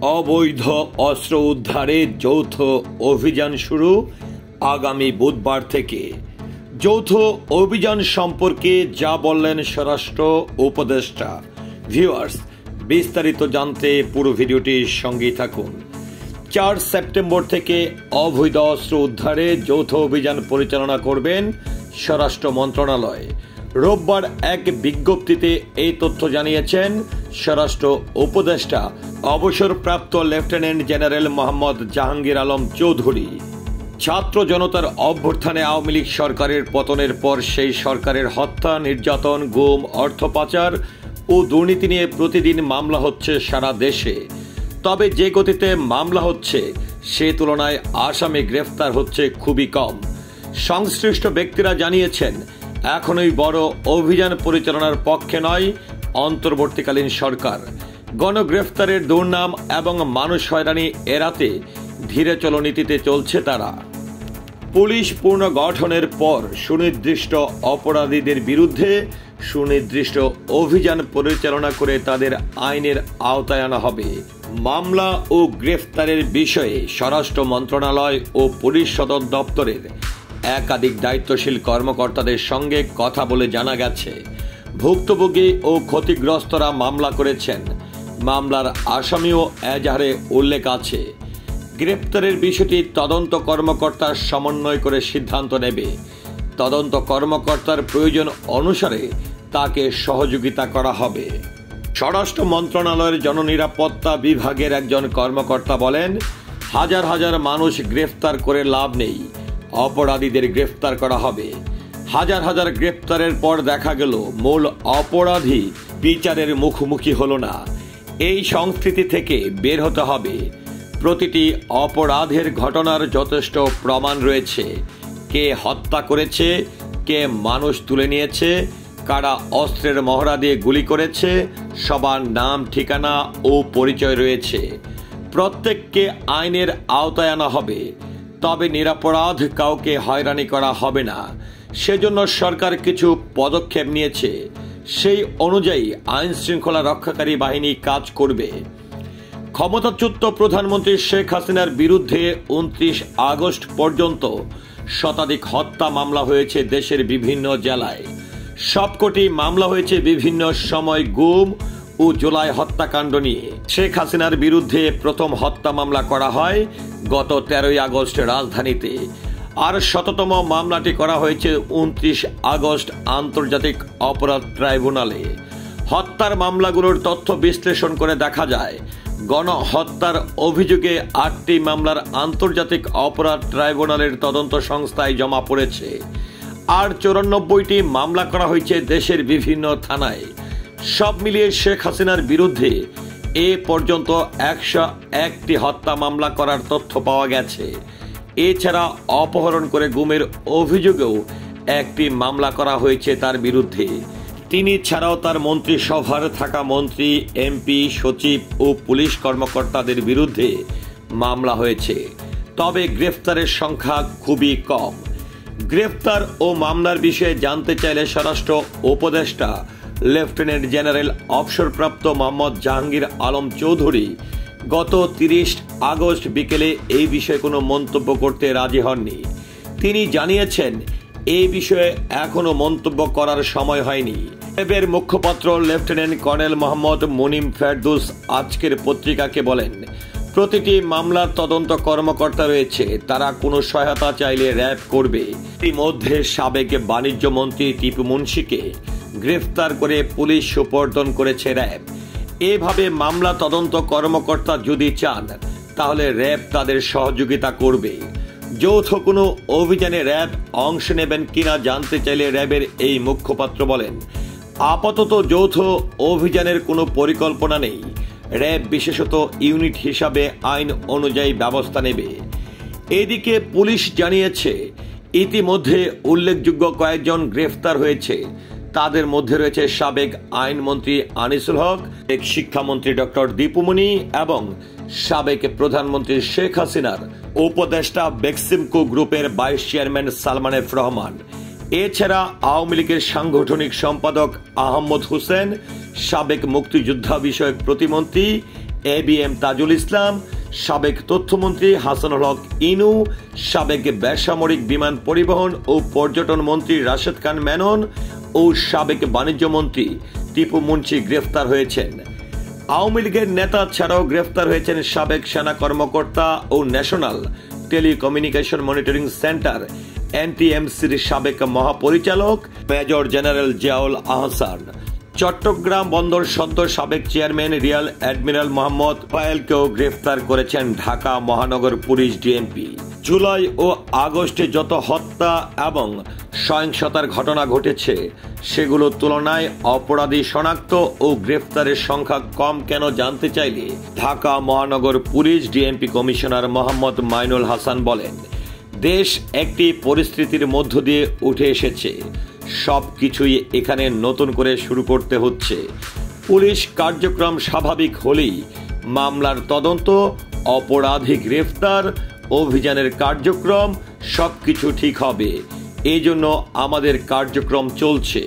অবৈধ অস্ত্র উদ্ধারে যৌথ অভিযান শুরু আগামী বুধবার থেকে। যৌথ অভিযান সম্পর্কে যা বললেন স্বরাষ্ট্র উপদেষ্টা। ভিউয়ার্স, বিস্তারিত জানতে পুরো ভিডিওটির সঙ্গেই থাকুন। 4 সেপ্টেম্বর থেকে অবৈধ অস্ত্র উদ্ধারে যৌথ অভিযান পরিচালনা করবেন স্বরাষ্ট্র মন্ত্রণালয়। রোববার এক বিজ্ঞপ্তিতে এই তথ্য জানিয়েছেন স্বরাষ্ট্র উপদেষ্টা অবসরপ্রাপ্ত লেফটেন্যান্ট জেনারেল মোহাম্মদ জাহাঙ্গীর আলম চৌধুরী। ছাত্র জনতার অভ্যুত্থানে আওয়ামী লীগ সরকারের পতনের পর সেই সরকারের হত্যা, নির্যাতন, গুম, অর্থ পাচার ও দুর্নীতি নিয়ে প্রতিদিন মামলা হচ্ছে সারা দেশে। তবে যে গতিতে মামলা হচ্ছে সে তুলনায় আসামি গ্রেফতার হচ্ছে খুবই কম। সংশ্লিষ্ট ব্যক্তিরা জানিয়েছেন, এখনই বড় অভিযান পরিচালনার পক্ষে নয় অন্তর্বর্তীকালীন সরকার। গণগ্রেফতারের দুর্নাম এবং মানুষ হয়রানি এড়াতে ধীরে চলো নীতিতে চলছে তারা। পুলিশ পুনর্গঠনের পর সুনির্দিষ্ট অপরাধীদের বিরুদ্ধে সুনির্দিষ্ট অভিযান পরিচালনা করে তাদের আইনের আওতায় আনা হবে। মামলা ও গ্রেফতারের বিষয়ে স্বরাষ্ট্র মন্ত্রণালয় ও পুলিশ সদর দপ্তরের একাধিক দায়িত্বশীল কর্মকর্তাদের সঙ্গে কথা বলে জানা গেছে, ভুক্তভোগী ও ক্ষতিগ্রস্তরা মামলা করেছেন। মামলার আসামিও এজাহারে উল্লেখ আছে। গ্রেপ্তারের বিষয়টি তদন্ত কর্মকর্তার সমন্বয় করে সিদ্ধান্ত নেবে। তদন্ত কর্মকর্তার প্রয়োজন অনুসারে তাকে সহযোগিতা করা হবে। স্বরাষ্ট্র মন্ত্রণালয়ের জননিরাপত্তা বিভাগের একজন কর্মকর্তা বলেন, হাজার হাজার মানুষ গ্রেফতার করে লাভ নেই, অপরাধীদের গ্রেফতার করা হবে। হাজার হাজার গ্রেফতারের পর দেখা গেল মূল অপরাধী বিচারের মুখোমুখি হলো না। এই সংস্কৃতি থেকে বের হতে হবে। প্রতিটি অপরাধের ঘটনার যথেষ্ট প্রমাণ রয়েছে। কে হত্যা করেছে, কে মানুষ তুলে নিয়েছে, কারা অস্ত্রের মহড়া দিয়ে গুলি করেছে, সবার নাম, ঠিকানা ও পরিচয় রয়েছে। প্রত্যেককে আইনের আওতায় আনা হবে। তবে নিরপরাধ কাউকে হয়রানি করা হবে না। সেজন্য সরকার কিছু পদক্ষেপ নিয়েছে। সেই অনুযায়ী আইন শৃঙ্খলা রক্ষাকারী বাহিনী কাজ করবে। ক্ষমতাচ্যুত প্রধানমন্ত্রী শেখ হাসিনার বিরুদ্ধে 29 আগস্ট পর্যন্ত শতাধিক হত্যা মামলা হয়েছে দেশের বিভিন্ন জেলায়। সবকটি মামলা হয়েছে বিভিন্ন সময় গুম ও জুলাই হত্যাকাণ্ড নিয়ে। শেখ হাসিনার বিরুদ্ধে প্রথম হত্যা মামলা করা হয় গত 13 আগস্ট রাজধানীতে। আর শততম মামলাটি করা হয়েছে 29 আগস্ট আন্তর্জাতিক অপরাধ ট্রাইব্যুনালে। হত্যার মামলাগুলোর তথ্য বিশ্লেষণ করে দেখা যায়, গণহত্যার অভিযোগে 8টি মামলার আন্তর্জাতিক অপরাধ ট্রাইব্যুনালের তদন্ত সংস্থায় জমা পড়েছে। আর 94টি মামলা করা হয়েছে দেশের বিভিন্ন থানায়। সব মিলিয়ে শেখ হাসিনার বিরুদ্ধে এ পর্যন্ত 101টি হত্যা মামলা করার তথ্য পাওয়া গেছে। এছাড়া অপহরণ করে গুমের অভিযোগেও একটি মামলা করা হয়েছে তার বিরুদ্ধে। তিনি ছাড়াও তার মন্ত্রিসভার থাকা মন্ত্রী, এমপি, সচিব ও পুলিশ কর্মকর্তাদের বিরুদ্ধে মামলা হয়েছে। তবে গ্রেফতারের সংখ্যা খুবই কম। গ্রেফতার ও মামলার বিষয়ে জানতে চাইলে স্বরাষ্ট্র উপদেষ্টা লেফটেন্যান্ট জেনারেল অবসরপ্রাপ্ত মোহাম্মদ জাহাঙ্গীর আলম চৌধুরী গত 30 আগস্ট বিকেলে এই বিষয়ে কোনো মন্তব্য করতে রাজি হননি। তিনি জানিয়েছেন, এই বিষয়ে এখনো মন্তব্য করার সময় হয়নি। র্যাবের মুখপাত্র লেফটেন্যান্ট কর্নেল মোহাম্মদ মুনিম ফেরদৌস আজকের পত্রিকাকে বলেন, প্রতিটি মামলার তদন্ত কর্মকর্তা রয়েছে, তারা কোনো সহায়তা চাইলে র্যাব করবে। ইতিমধ্যে সাবেক বাণিজ্য মন্ত্রী টিপু মুন্সিকে গ্রেফতার করে পুলিশ সুপর্দন করেছে র্যাব। এভাবে মামলা তদন্ত কর্মকর্তা যদি চান তাহলে র্যাব তাদের সহযোগিতা করবে। যৌথ কোনো অভিযানে র্যাব অংশ নেবেন কিনা জানতে চাইলে র্যাবের এই মুখপাত্র বলেন, আপাতত যৌথ অভিযানের কোনো পরিকল্পনা নেই। র্যাব বিশেষত ইউনিট হিসাবে আইন অনুযায়ী ব্যবস্থা নেবে। এদিকে পুলিশ জানিয়েছে, ইতিমধ্যে উল্লেখযোগ্য কয়েকজন গ্রেফতার হয়েছে। তাদের মধ্যে রয়েছে সাবেক আইনমন্ত্রী আনিসুল হক, শিক্ষামন্ত্রী ডক্টর দীপুমণি এবং সাবেক প্রধানমন্ত্রী শেখ হাসিনার উপদেষ্টা বেক্সিমকো গ্রুপের vice chairman Salman F Rahman. এছাড়া আওয়ামী লীগের সাংগঠনিক সম্পাদক আহমদ হোসেন, সাবেক মুক্তিযোদ্ধা বিষয়ক প্রতিমন্ত্রী ABM তাজুল ইসলাম, সাবেক তথ্যমন্ত্রী হাসানুল হক ইনু, সাবেক বেসামরিক বিমান পরিবহন ও পর্যটন মন্ত্রী রাশেদ খান মেনন ও সাবেক বাণিজ্য মন্ত্রী টিপু মুন্সি গ্রেফতার হয়েছেন। আওয়ামী লীগের নেতা ছাড়াও গ্রেফতার হয়েছেন সাবেক সেনা কর্মকর্তা ও ন্যাশনাল টেলিকমিউনিকেশন মনিটরিং সেন্টার NTMCর সাবেক মহাপরিচালক মেজর জেনারেল জিয়াউল আহসান। চট্টগ্রাম বন্দর সদ্য সাবেক চেয়ারম্যান রিয়াল অ্যাডমিরাল মোহাম্মদ পায়েলকেও গ্রেফতার করেছেন ঢাকা মহানগর পুলিশ ডিএমপি। জুলাই ও আগস্টে যত হত্যা এবং সহিংসতার ঘটনা ঘটেছে সেগুলোর তুলনায় অপরাধী শনাক্ত ও গ্রেফতারের সংখ্যা কম কেন জানতে চাইলে ঢাকা মহানগর police DMP commissioner Mohammad Mainul Hasan বলেন, দেশ একটি পরিস্থিতির মধ্য দিয়ে উঠে এসেছে, সবকিছুই এখানে নতুন করে শুরু করতে হচ্ছে। পুলিশ কার্যক্রম স্বাভাবিক হলেই মামলার তদন্ত, অপরাধী গ্রেফতার, অভিযানের কার্যক্রম সবকিছু ঠিক হবে। এই জন্য আমাদের কার্যক্রম চলছে।